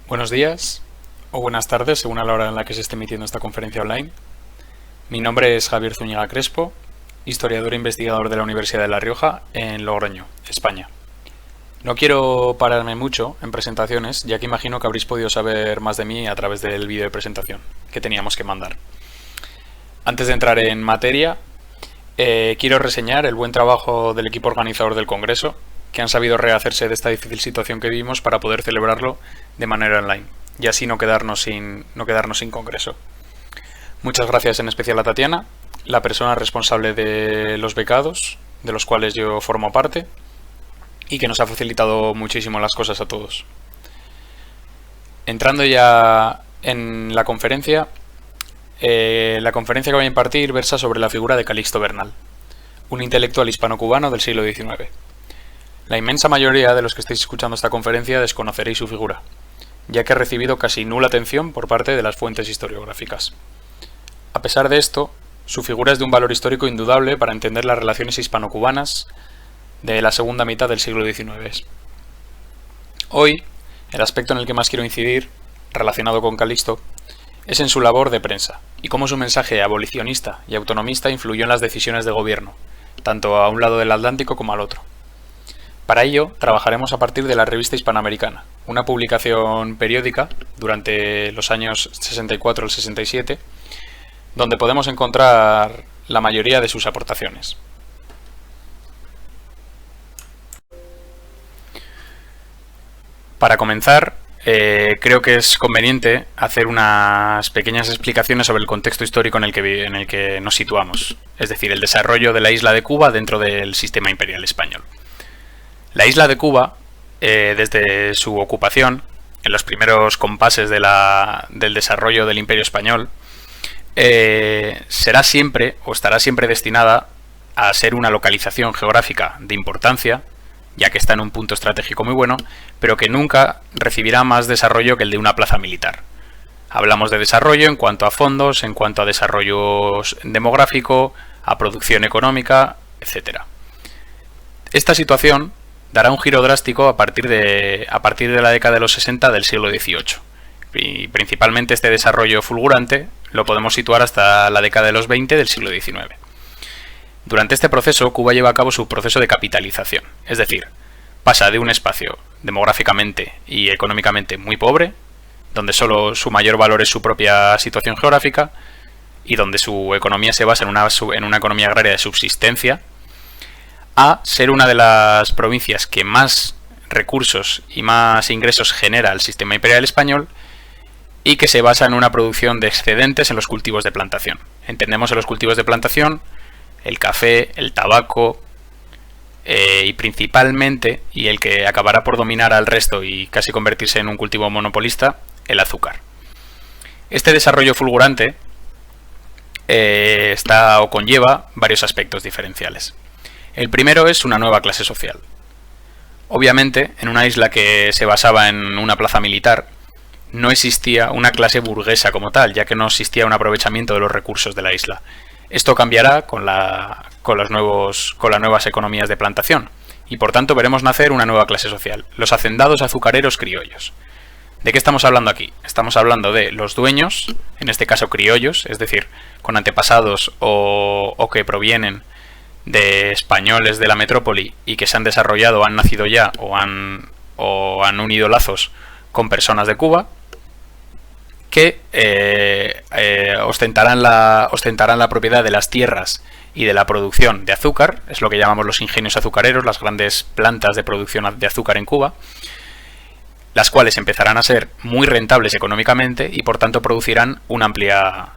Buenos días o buenas tardes, según a la hora en la que se esté emitiendo esta conferencia online. Mi nombre es Javier Zúñiga Crespo, historiador e investigador de la Universidad de La Rioja, en Logroño, España. No quiero pararme mucho en presentaciones, ya que imagino que habréis podido saber más de mí a través del vídeo de presentación que teníamos que mandar. Antes de entrar en materia, quiero reseñar el buen trabajo del equipo organizador del Congreso, que han sabido rehacerse de esta difícil situación que vivimos para poder celebrarlo de manera online y así no quedarnos sin congreso. Muchas gracias en especial a Tatiana, la persona responsable de los becados, de los cuales yo formo parte, y que nos ha facilitado muchísimo las cosas a todos. Entrando ya en la conferencia que voy a impartir versa sobre la figura de Calixto Bernal, un intelectual hispano-cubano del siglo XIX. La inmensa mayoría de los que estáis escuchando esta conferencia desconoceréis su figura, ya que ha recibido casi nula atención por parte de las fuentes historiográficas. A pesar de esto, su figura es de un valor histórico indudable para entender las relaciones hispano-cubanas de la segunda mitad del siglo XIX. Hoy, el aspecto en el que más quiero incidir, relacionado con Calixto, es en su labor de prensa, y cómo su mensaje abolicionista y autonomista influyó en las decisiones de gobierno, tanto a un lado del Atlántico como al otro. Para ello, trabajaremos a partir de la Revista Hispanoamericana, una publicación periódica durante los años 64 al 67, donde podemos encontrar la mayoría de sus aportaciones. Para comenzar, creo que es conveniente hacer unas pequeñas explicaciones sobre el contexto histórico en el que nos situamos, es decir, el desarrollo de la isla de Cuba dentro del sistema imperial español. La isla de Cuba, desde su ocupación, en los primeros compases del desarrollo del Imperio Español, será siempre o estará siempre destinada a ser una localización geográfica de importancia, ya que está en un punto estratégico muy bueno, pero que nunca recibirá más desarrollo que el de una plaza militar. Hablamos de desarrollo en cuanto a fondos, en cuanto a desarrollo demográfico, a producción económica, etc. Esta situación dará un giro drástico a partir de la década de los 60 del siglo XVIII. Y principalmente este desarrollo fulgurante lo podemos situar hasta la década de los 20 del siglo XIX. Durante este proceso, Cuba lleva a cabo su proceso de capitalización, es decir, pasa de un espacio demográficamente y económicamente muy pobre, donde solo su mayor valor es su propia situación geográfica y donde su economía se basa en una economía agraria de subsistencia, a ser una de las provincias que más recursos y más ingresos genera el sistema imperial español y que se basa en una producción de excedentes en los cultivos de plantación. Entendemos en los cultivos de plantación el café, el tabaco y principalmente, y el que acabará por dominar al resto y casi convertirse en un cultivo monopolista, el azúcar. Este desarrollo fulgurante conlleva varios aspectos diferenciales. El primero es una nueva clase social. Obviamente, en una isla que se basaba en una plaza militar, no existía una clase burguesa como tal, ya que no existía un aprovechamiento de los recursos de la isla. Esto cambiará con las nuevas economías de plantación, y por tanto veremos nacer una nueva clase social, los hacendados azucareros criollos. ¿De qué estamos hablando aquí? Estamos hablando de los dueños, en este caso criollos, es decir, con antepasados o que provienen de españoles de la metrópoli y que se han desarrollado, han nacido ya o han unido lazos con personas de Cuba, que ostentarán la propiedad de las tierras y de la producción de azúcar, es lo que llamamos los ingenios azucareros, las grandes plantas de producción de azúcar en Cuba, las cuales empezarán a ser muy rentables económicamente y por tanto producirán una amplia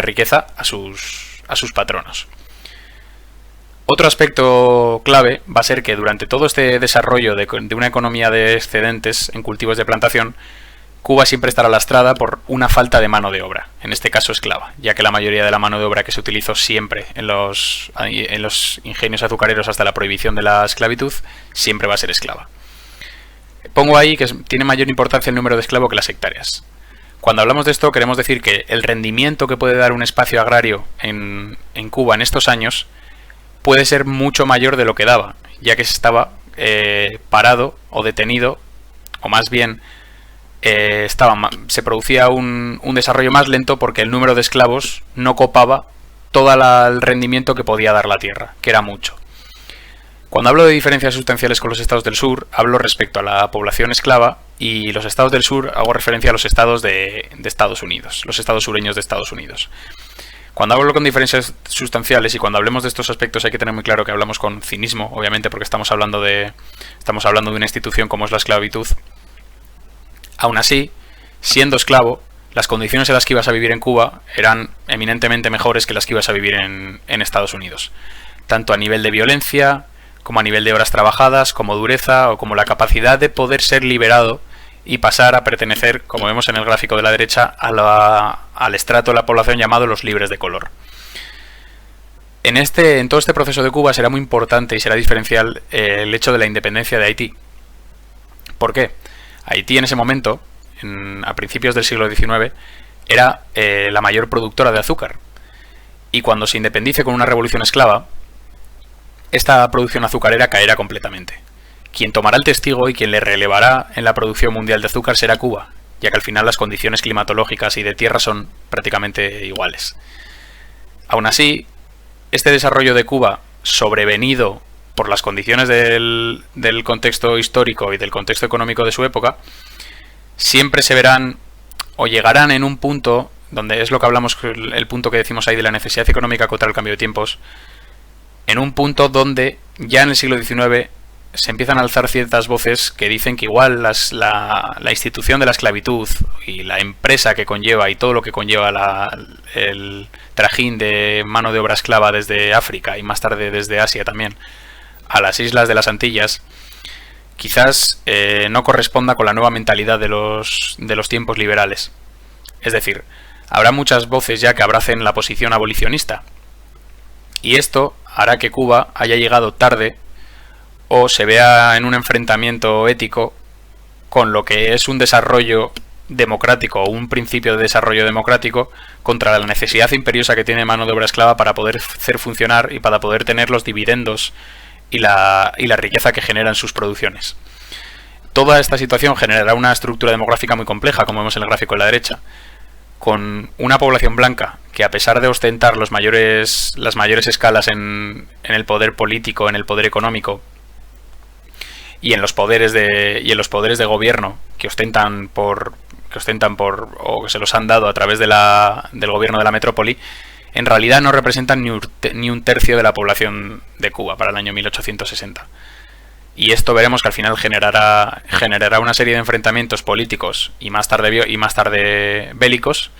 riqueza a sus patronos. Otro aspecto clave va a ser que durante todo este desarrollo de una economía de excedentes en cultivos de plantación, Cuba siempre estará lastrada por una falta de mano de obra, en este caso esclava, ya que la mayoría de la mano de obra que se utilizó siempre en los ingenios azucareros hasta la prohibición de la esclavitud siempre va a ser esclava. Pongo ahí que tiene mayor importancia el número de esclavos que las hectáreas. Cuando hablamos de esto queremos decir que el rendimiento que puede dar un espacio agrario en Cuba en estos años puede ser mucho mayor de lo que daba, ya que se estaba parado o detenido, o más bien se producía un desarrollo más lento porque el número de esclavos no copaba todo el rendimiento que podía dar la tierra, que era mucho. Cuando hablo de diferencias sustanciales con los estados del sur, hablo respecto a la población esclava, y los estados del sur hago referencia a los estados de Estados Unidos, los estados sureños de Estados Unidos. Cuando hablo con diferencias sustanciales y cuando hablemos de estos aspectos hay que tener muy claro que hablamos con cinismo, obviamente, porque estamos hablando de una institución como es la esclavitud. Aún así, siendo esclavo, las condiciones en las que ibas a vivir en Cuba eran eminentemente mejores que las que ibas a vivir en Estados Unidos. Tanto a nivel de violencia, como a nivel de horas trabajadas, como dureza o como la capacidad de poder ser liberado y pasar a pertenecer, como vemos en el gráfico de la derecha, al estrato de la población llamado los libres de color. En todo este proceso de Cuba será muy importante y será diferencial el hecho de la independencia de Haití. ¿Por qué? Haití en ese momento, a principios del siglo XIX, era la mayor productora de azúcar. Y cuando se independice con una revolución esclava, esta producción azucarera caerá completamente. Quien tomará el testigo y quien le relevará en la producción mundial de azúcar será Cuba, ya que al final las condiciones climatológicas y de tierra son prácticamente iguales. Aún así, este desarrollo de Cuba, sobrevenido por las condiciones del contexto histórico y del contexto económico de su época, siempre se verán o llegarán en un punto, donde es lo que hablamos, el punto que decimos ahí de la necesidad económica contra el cambio de tiempos, en un punto donde ya en el siglo XIX se empiezan a alzar ciertas voces que dicen que igual la institución de la esclavitud y la empresa que conlleva y todo lo que conlleva el trajín de mano de obra esclava desde África y más tarde desde Asia también a las islas de las Antillas, quizás no corresponda con la nueva mentalidad de los tiempos liberales. Es decir, habrá muchas voces ya que abracen la posición abolicionista, y esto hará que Cuba haya llegado tarde o se vea en un enfrentamiento ético con lo que es un desarrollo democrático o un principio de desarrollo democrático contra la necesidad imperiosa que tiene mano de obra esclava para poder hacer funcionar y para poder tener los dividendos y la riqueza que generan sus producciones. Toda esta situación generará una estructura demográfica muy compleja, como vemos en el gráfico de la derecha, con una población blanca que, a pesar de ostentar las mayores escalas en el poder político, en el poder económico y en los poderes de gobierno que ostentan o que se los han dado a través del gobierno de la metrópoli, en realidad no representan ni un tercio de la población de Cuba para el año 1860. Y esto veremos que al final generará una serie de enfrentamientos políticos y más tarde bélicos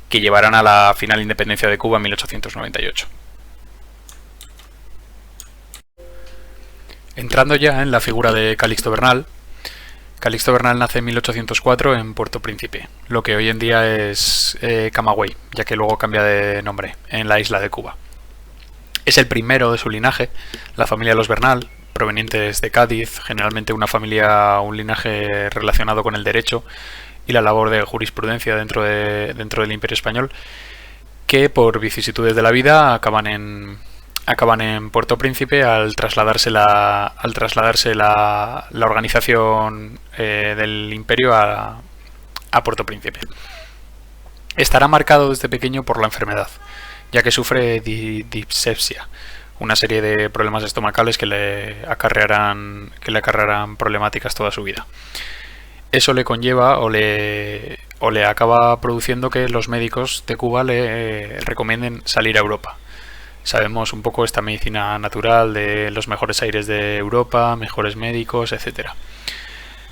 que llevarán a la final independencia de Cuba en 1898. Entrando ya en la figura de Calixto Bernal. Calixto Bernal nace en 1804 en Puerto Príncipe, lo que hoy en día es Camagüey, ya que luego cambia de nombre, en la isla de Cuba. Es el primero de su linaje, la familia de los Bernal, provenientes de Cádiz, generalmente un linaje relacionado con el derecho y la labor de jurisprudencia dentro del Imperio Español, que por vicisitudes de la vida acaban en Puerto Príncipe al trasladarse la organización del Imperio a Puerto Príncipe. Estará marcado desde pequeño por la enfermedad, ya que sufre dispepsia, una serie de problemas estomacales que le acarrearán problemáticas toda su vida. Eso le conlleva o le acaba produciendo que los médicos de Cuba le recomienden salir a Europa. Sabemos un poco esta medicina natural de los mejores aires de Europa, mejores médicos, etc.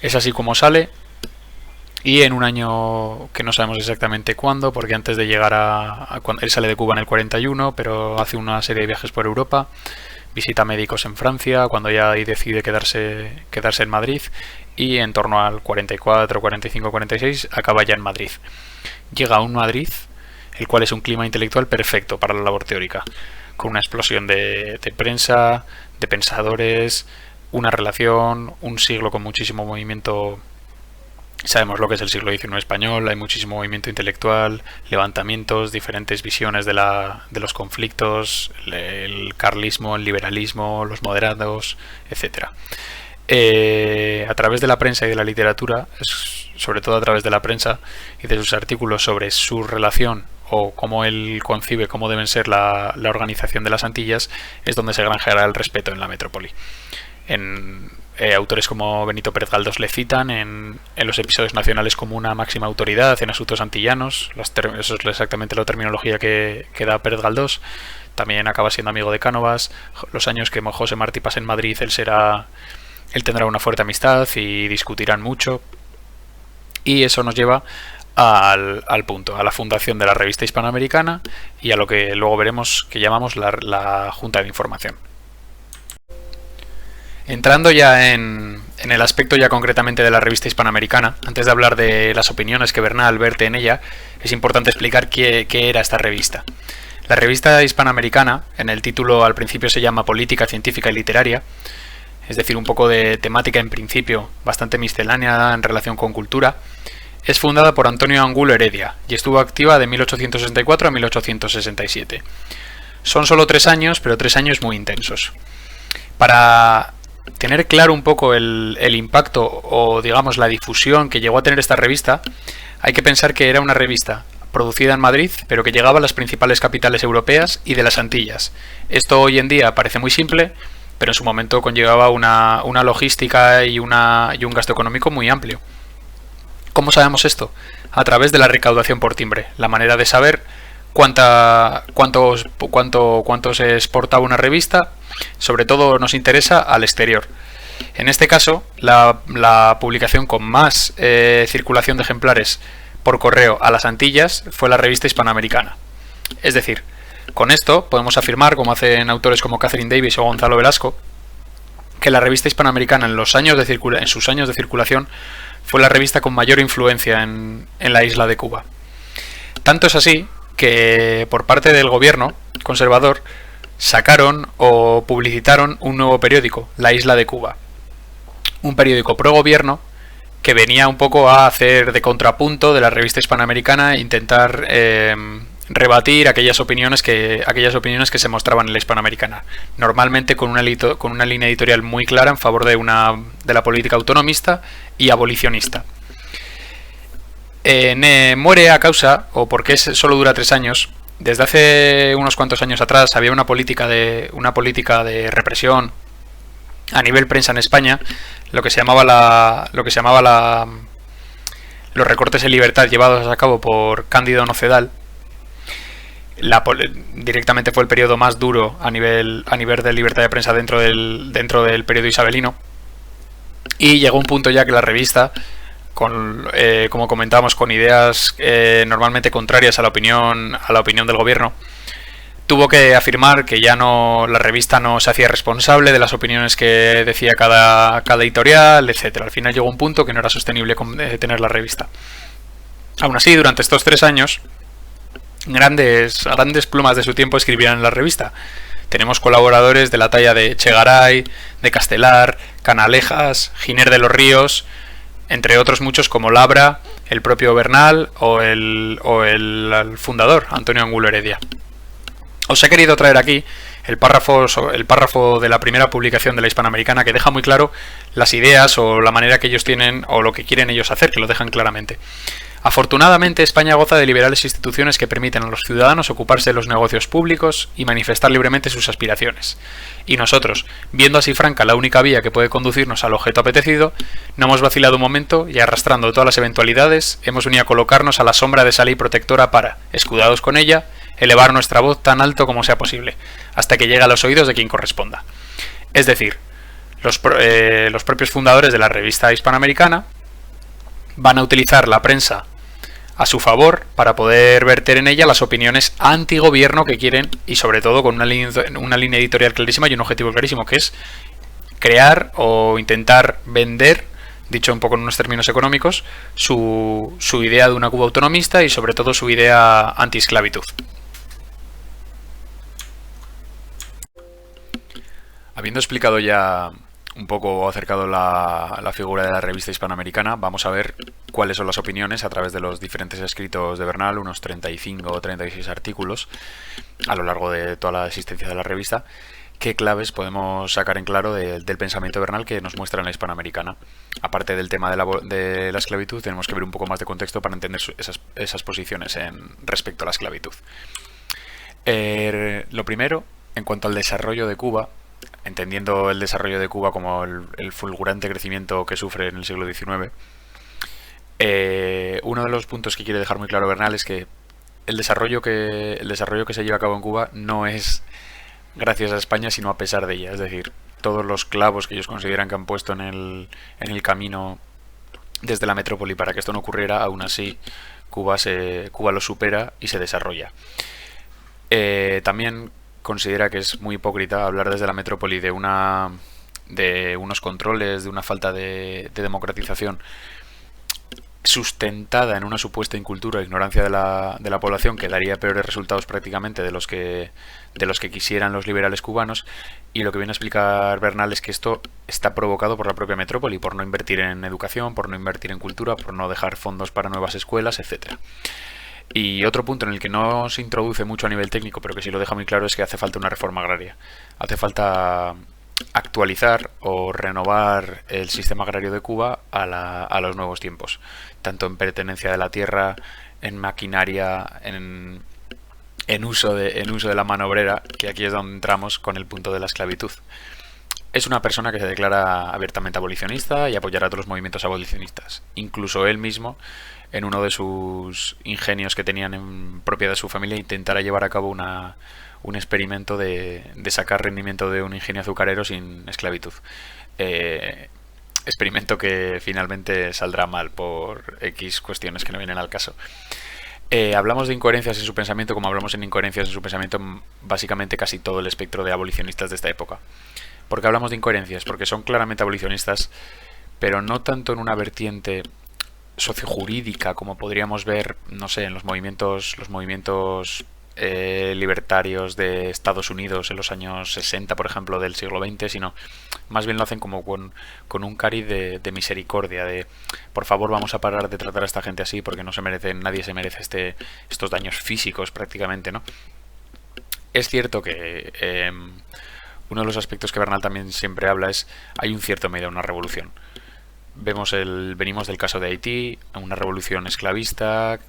Es así como sale, y en un año que no sabemos exactamente cuándo, porque antes de llegar él sale de Cuba en el 41, pero hace una serie de viajes por Europa, visita médicos en Francia, cuando ya ahí decide quedarse en Madrid, y en torno al 44, 45, 46 acaba ya en Madrid. Llega a un Madrid, el cual es un clima intelectual perfecto para la labor teórica, con una explosión de prensa, de pensadores, una relación, un siglo con muchísimo movimiento. Sabemos lo que es el siglo XIX español, hay muchísimo movimiento intelectual, levantamientos, diferentes visiones de los conflictos, el carlismo, el liberalismo, los moderados, etc. a través de la prensa y de la literatura, sobre todo a través de la prensa y de sus artículos sobre su relación o cómo él concibe cómo deben ser la organización de las Antillas, es donde se granjeará el respeto en la metrópoli. Autores como Benito Pérez Galdós le citan en los episodios nacionales como una máxima autoridad en asuntos antillanos. Eso es exactamente la terminología que da Pérez Galdós. También acaba siendo amigo de Cánovas. Los años que José Martí pase en Madrid, él tendrá una fuerte amistad y discutirán mucho. Y eso nos lleva al punto, a la fundación de la Revista Hispanoamericana y a lo que luego veremos que llamamos la Junta de Información. Entrando ya en el aspecto ya concretamente de la Revista Hispanoamericana, antes de hablar de las opiniones que Bernal verte en ella, es importante explicar qué era esta revista. La Revista Hispanoamericana, en el título al principio se llama Política Científica y Literaria, es decir, un poco de temática en principio bastante miscelánea en relación con cultura. Es fundada por Antonio Angulo Heredia y estuvo activa de 1864 a 1867. Son solo 3 años, pero 3 años muy intensos. Para tener claro un poco el impacto o digamos la difusión que llegó a tener esta revista, hay que pensar que era una revista producida en Madrid, pero que llegaba a las principales capitales europeas y de las Antillas. Esto hoy en día parece muy simple, pero en su momento conllevaba una logística y un gasto económico muy amplio. ¿Cómo sabemos esto? A través de la recaudación por timbre, la manera de saber cuánto se exportaba una revista. Sobre todo nos interesa al exterior. En este caso, la publicación con más circulación de ejemplares por correo a las Antillas fue la Revista Hispanoamericana. Es decir, con esto podemos afirmar, como hacen autores como Catherine Davis o Gonzalo Velasco, que la Revista Hispanoamericana en sus años de circulación fue la revista con mayor influencia en la isla de Cuba. Tanto es así que por parte del gobierno conservador sacaron o publicitaron un nuevo periódico, La Isla de Cuba. Un periódico pro gobierno que venía un poco a hacer de contrapunto de la Revista Hispanoamericana e intentar rebatir aquellas opiniones que se mostraban en la Hispanoamericana. Normalmente con una línea editorial muy clara en favor de la política autonomista y abolicionista. Muere a causa, o porque solo dura 3 años. Desde hace unos cuantos años atrás había una política de represión a nivel prensa en España, lo que se llamaba los recortes en libertad llevados a cabo por Cándido Nocedal. Directamente fue el periodo más duro a nivel de libertad de prensa dentro del periodo isabelino, y llegó un punto ya que la revista, como comentábamos, con ideas normalmente contrarias a la opinión del gobierno, tuvo que afirmar que ya la revista no se hacía responsable de las opiniones que decía cada editorial, etcétera. Al final llegó un punto que no era sostenible tener la revista. Aún así, durante estos 3 años, grandes plumas de su tiempo escribían en la revista. Tenemos colaboradores de la talla de Chegaray, de Castelar, Canalejas, Giner de los Ríos, entre otros muchos como Labra, el propio Bernal o el fundador, Antonio Angulo Heredia. Os he querido traer aquí el párrafo de la primera publicación de la Hispanoamericana, que deja muy claro las ideas o la manera que ellos tienen o lo que quieren ellos hacer, que lo dejan claramente. Afortunadamente, España goza de liberales instituciones que permiten a los ciudadanos ocuparse de los negocios públicos y manifestar libremente sus aspiraciones. Y nosotros, viendo así franca la única vía que puede conducirnos al objeto apetecido, no hemos vacilado un momento y, arrastrando todas las eventualidades, hemos venido a colocarnos a la sombra de esa ley protectora para, escudados con ella, elevar nuestra voz tan alto como sea posible, hasta que llegue a los oídos de quien corresponda. Es decir, los propios fundadores de la Revista Hispanoamericana van a utilizar la prensa a su favor para poder verter en ella las opiniones antigobierno que quieren, y sobre todo con una línea editorial clarísima y un objetivo clarísimo, que es crear o intentar vender, dicho un poco en unos términos económicos, su idea de una Cuba autonomista y sobre todo su idea antiesclavitud. Habiendo explicado ya un poco acercado la figura de la Revista Hispanoamericana, vamos a ver cuáles son las opiniones a través de los diferentes escritos de Bernal, unos 35 o 36 artículos a lo largo de toda la existencia de la revista, ¿Qué claves podemos sacar en claro del pensamiento Bernal que nos muestra en la hispanoamericana? Aparte del tema de la esclavitud, tenemos que ver un poco más de contexto para entender esas posiciones respecto a la esclavitud. Lo primero, en cuanto al desarrollo de Cuba, entendiendo el desarrollo de Cuba como el fulgurante crecimiento que sufre en el siglo XIX, uno de los puntos que quiere dejar muy claro Bernal es que el desarrollo que se lleva a cabo en Cuba no es gracias a España, sino a pesar de ella. Es decir, todos los clavos que ellos consideran que han puesto en el camino desde la metrópoli para que esto no ocurriera, aún así Cuba lo supera y se desarrolla. También considera que es muy hipócrita hablar desde la metrópoli de unos controles, de una falta de democratización sustentada en una supuesta incultura e ignorancia de la población que daría peores resultados prácticamente de los que quisieran los liberales cubanos, y lo que viene a explicar Bernal es que esto está provocado por la propia metrópoli, por no invertir en educación, por no invertir en cultura, por no dejar fondos para nuevas escuelas, etcétera. Y otro punto en el que no se introduce mucho a nivel técnico, pero que sí lo deja muy claro, es que hace falta una reforma agraria. Hace falta actualizar o renovar el sistema agrario de Cuba a los nuevos tiempos, tanto en pertenencia de la tierra, en maquinaria, en uso de la mano obrera, que aquí es donde entramos con el punto de la esclavitud. Es una persona que se declara abiertamente abolicionista y apoyará todos los movimientos abolicionistas. Incluso él mismo, en uno de sus ingenios que tenían en propiedad de su familia, intentará llevar a cabo un experimento de sacar rendimiento de un ingenio azucarero sin esclavitud. Experimento que finalmente saldrá mal por X cuestiones que no vienen al caso. Hablamos de incoherencias en su pensamiento como hablamos en incoherencias en su pensamiento básicamente casi todo el espectro de abolicionistas de esta época. ¿Por qué hablamos de incoherencias? Porque son claramente abolicionistas, pero no tanto en una vertiente sociojurídica como podríamos ver, no sé, en los movimientos libertarios de Estados Unidos en los años 60, por ejemplo, del siglo XX, sino más bien lo hacen como con un cariz de misericordia, de por favor vamos a parar de tratar a esta gente así porque nadie se merece estos daños físicos prácticamente, ¿no? Es cierto que uno de los aspectos que Bernal también siempre habla es hay un cierto miedo a una revolución. Venimos del caso de Haití, una revolución esclavista,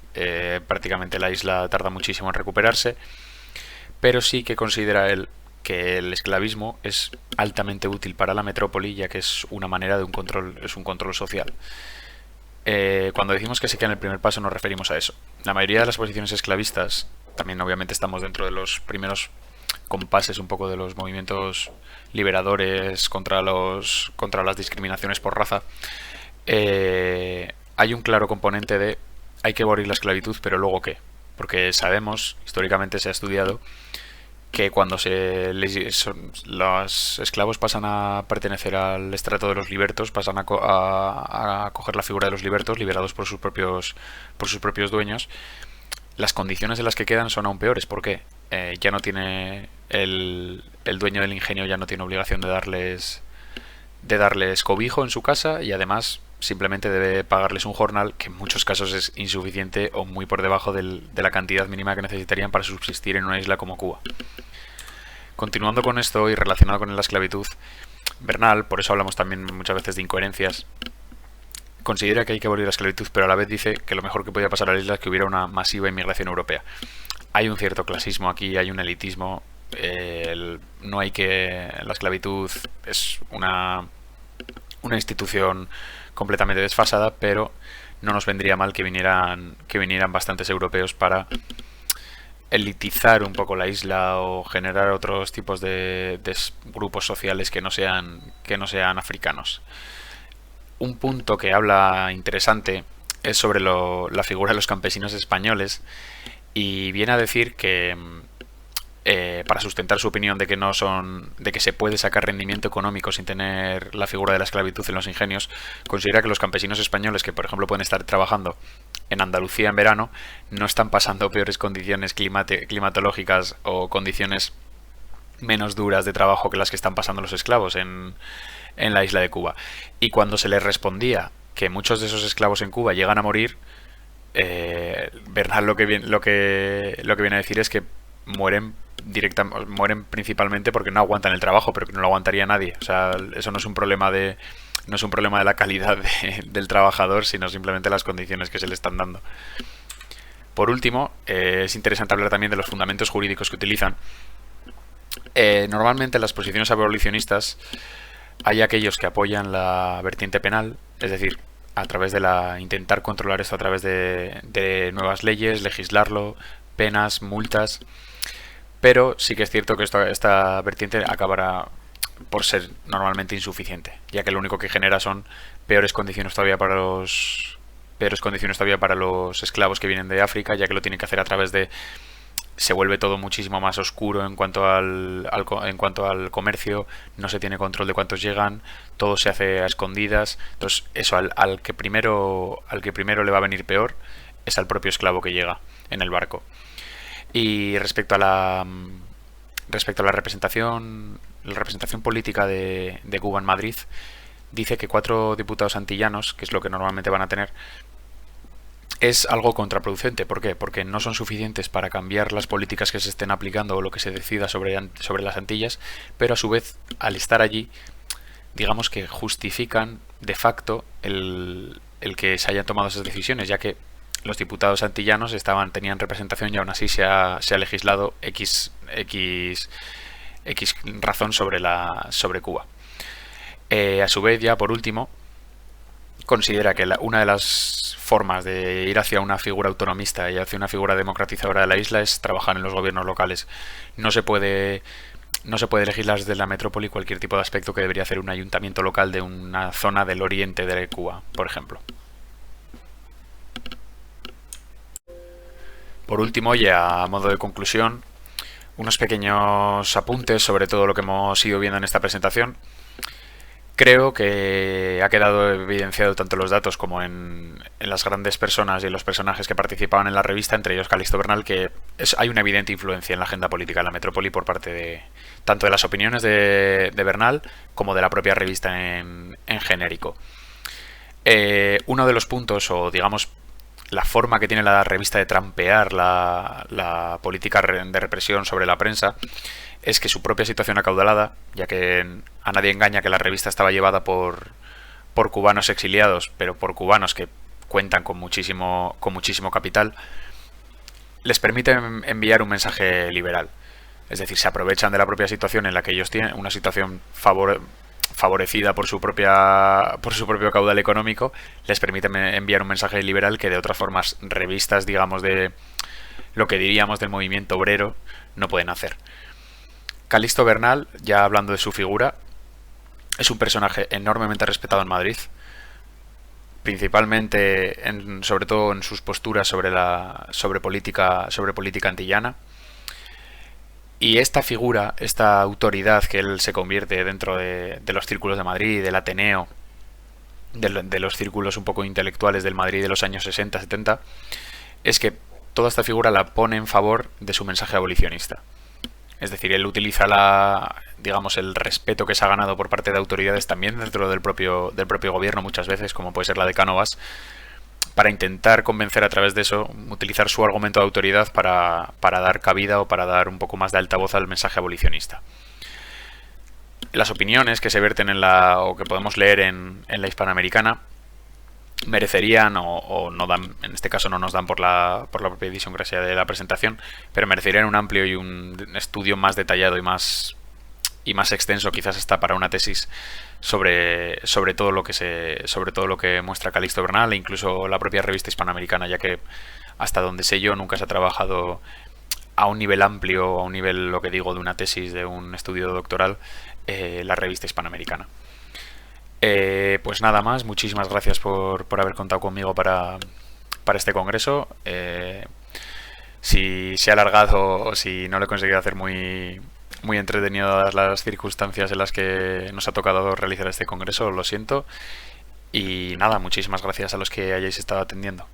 prácticamente la isla tarda muchísimo en recuperarse, pero sí que considera él que el esclavismo es altamente útil para la metrópoli, ya que es una manera de un control social. Cuando decimos que se queda en el primer paso nos referimos a eso. La mayoría de las posiciones esclavistas, también obviamente estamos dentro de los primeros compases un poco de los movimientos liberadores contra las discriminaciones por raza, hay un claro componente de hay que abolir la esclavitud, pero luego ¿qué? Porque sabemos, históricamente se ha estudiado, que cuando los esclavos pasan a pertenecer al estrato de los libertos, pasan a coger la figura de los libertos, liberados por sus propios dueños, las condiciones en las que quedan son aún peores. ¿Por qué? Ya no tiene el dueño del ingenio ya no tiene obligación de darles cobijo en su casa, y además simplemente debe pagarles un jornal que en muchos casos es insuficiente o muy por debajo de la cantidad mínima que necesitarían para subsistir en una isla como Cuba. Continuando con esto y relacionado con la esclavitud, Bernal, por eso hablamos también muchas veces de incoherencias, considera que hay que abolir la esclavitud, pero a la vez dice que lo mejor que podía pasar a la isla es que hubiera una masiva inmigración europea. Hay un cierto clasismo aquí, hay un elitismo. La esclavitud es una institución completamente desfasada, pero no nos vendría mal que vinieran bastantes europeos para elitizar un poco la isla o generar otros tipos de grupos sociales que no sean africanos. Un punto que habla interesante es sobre la figura de los campesinos españoles, y viene a decir que para sustentar su opinión de que se puede sacar rendimiento económico sin tener la figura de la esclavitud en los ingenios, considera que los campesinos españoles que por ejemplo pueden estar trabajando en Andalucía en verano no están pasando peores condiciones climatológicas o condiciones menos duras de trabajo que las que están pasando los esclavos en la isla de Cuba. Y cuando se les respondía que muchos de esos esclavos en Cuba llegan a morir, Bernal lo que viene a decir es que mueren mueren principalmente porque no aguantan el trabajo, pero que no lo aguantaría nadie. O sea, eso no es un problema de la calidad del trabajador, sino simplemente las condiciones que se le están dando. Por último, es interesante hablar también de los fundamentos jurídicos que utilizan. Normalmente en las posiciones abolicionistas hay aquellos que apoyan la vertiente penal, es decir, a través de intentar controlar esto a través de nuevas leyes, legislarlo, penas, multas, pero sí que es cierto que esta vertiente acabará por ser normalmente insuficiente, ya que lo único que genera son peores condiciones todavía para los esclavos que vienen de África, ya que lo tienen que hacer a través de... Se vuelve todo muchísimo más oscuro en cuanto al comercio, no se tiene control de cuántos llegan, todo se hace a escondidas. Entonces, eso al que primero le va a venir peor es al propio esclavo que llega en el barco. Y respecto a la representación política de Cuba en Madrid, dice que 4 diputados antillanos, que es lo que normalmente van a tener, es algo contraproducente. ¿Por qué? Porque no son suficientes para cambiar las políticas que se estén aplicando o lo que se decida sobre las Antillas, pero a su vez, al estar allí, digamos que justifican de facto el que se hayan tomado esas decisiones, ya que los diputados antillanos tenían representación y aún así se ha legislado X razón sobre Cuba. A su vez, ya por último, considera que una de las formas de ir hacia una figura autonomista y hacia una figura democratizadora de la isla es trabajar en los gobiernos locales. No se puede legislar desde la metrópoli cualquier tipo de aspecto que debería hacer un ayuntamiento local de una zona del oriente de Cuba, por ejemplo. Por último, y a modo de conclusión, unos pequeños apuntes sobre todo lo que hemos ido viendo en esta presentación. Creo que ha quedado evidenciado tanto los datos como en las grandes personas y en los personajes que participaban en la revista, entre ellos Calixto Bernal, que hay una evidente influencia en la agenda política de la metrópoli por parte tanto de las opiniones de Bernal como de la propia revista en genérico. Uno de los puntos, o digamos la forma que tiene la revista de trampear la política de represión sobre la prensa, es que su propia situación acaudalada, ya que a nadie engaña que la revista estaba llevada por cubanos exiliados, pero por cubanos que cuentan con muchísimo capital, les permite enviar un mensaje liberal. Es decir, se aprovechan de la propia situación en la que ellos tienen, una situación favorecida por su propio caudal económico, les permite enviar un mensaje liberal que de otras formas revistas, digamos, de lo que diríamos del movimiento obrero, no pueden hacer. Calixto Bernal, ya hablando de su figura, es un personaje enormemente respetado en Madrid, principalmente sobre todo en sus posturas sobre política antillana. Y esta figura, esta autoridad que él se convierte dentro de los círculos de Madrid, del Ateneo, de los círculos un poco intelectuales del Madrid de los años 60-70, es que toda esta figura la pone en favor de su mensaje abolicionista. Es decir, él utiliza el respeto que se ha ganado por parte de autoridades también dentro del propio gobierno muchas veces, como puede ser la de Cánovas, para intentar convencer a través de eso, utilizar su argumento de autoridad para dar cabida o para dar un poco más de altavoz al mensaje abolicionista. Las opiniones que se verten o que podemos leer en la Hispanoamericana merecerían o no dan, en este caso no nos dan por la propia idiosincrasia de la presentación, pero merecerían un amplio y un estudio más detallado y más extenso, quizás hasta para una tesis sobre todo lo que muestra Calixto Bernal e incluso la propia revista Hispanoamericana, ya que hasta donde sé yo nunca se ha trabajado a un nivel amplio, a un nivel, lo que digo, de una tesis, de un estudio doctoral, la revista Hispanoamericana. Pues nada más, muchísimas gracias por haber contado conmigo para este congreso. Si se ha alargado o si no lo he conseguido hacer muy entretenido dadas las circunstancias en las que nos ha tocado realizar este congreso, lo siento. Y nada, muchísimas gracias a los que hayáis estado atendiendo.